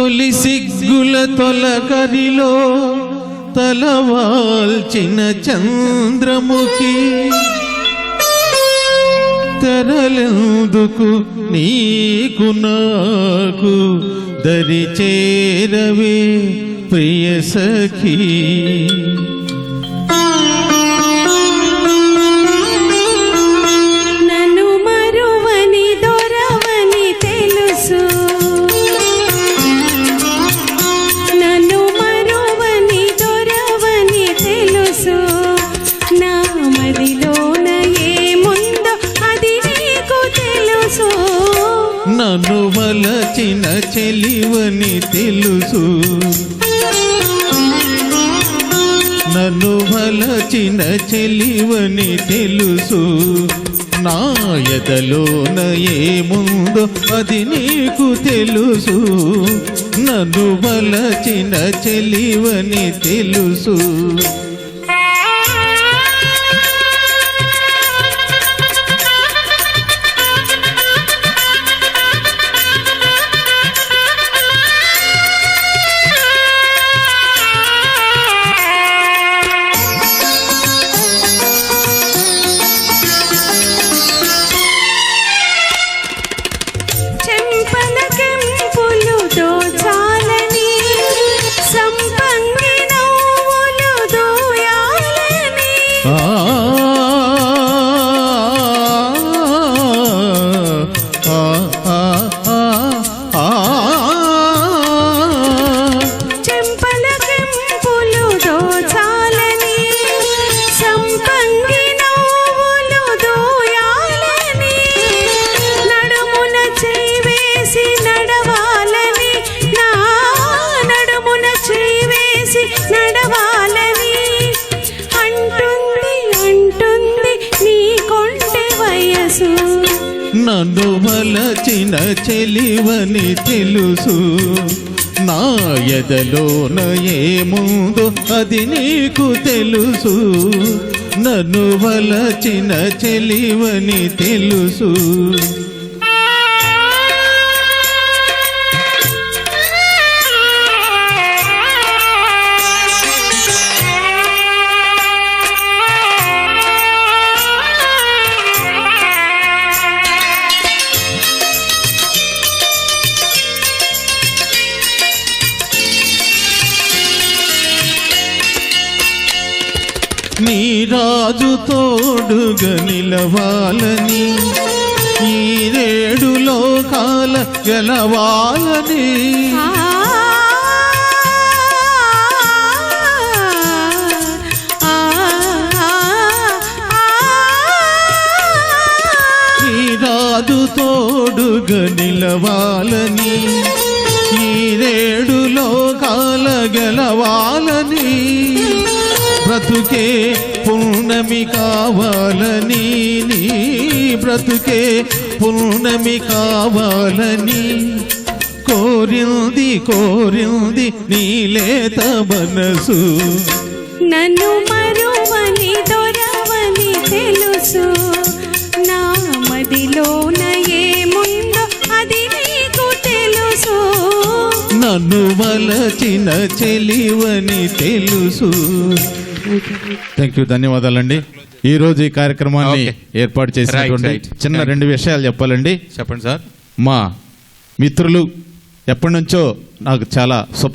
తొలి సిగ్గుల తొలకరిలో తలవాల్చిన చంద్రముఖి తెరలెందుకు నీకు నాకు దరి చేరవే ప్రియ సఖీ. నన్ను వలచిన చెలివని తెలుసు, నన్ను వలచిన చెలివని తెలుసు. నా ఎదలోన ఏముందో అది నీకు తెలుసు. నన్ను వలచిన చెలివని తెలుసు. నన్ను వలచిన చెలివని తెలుసు. నా ఎదలోన ఏముందో అది నీకు తెలుసు. నన్ను వలచిన చెలివని తెలుసు. నీ రాజు తోడుగా నిలవాలని, ఈ 7 లోకాల గెలవాలని. నీ రాజు తోడుగా నిలవాలని, ఈ 7 లోకాల గెలవాలని. బ్రతుకే పూర్ణమి కావాలని, నీ బ్రతుకే పూర్ణమి కావాలని. కోరింది కోరింది నీలేత మనసు. నన్ను మరువని దొరవని తెలుసు. నా మదిలోన ఏముందో అది నీకు తెలుసు. నన్ను వలచిన చెలివని తెలుసు. థ్యాంక్ యూ, ధన్యవాదాలండి. ఈరోజు ఈ కార్యక్రమాన్ని ఏర్పాటు చేసినటువంటి చిన్న 2 విషయాలు చెప్పాలండి. చెప్పండి సార్. మా మిత్రులు ఎప్పటి నుంచో నాకు చాలా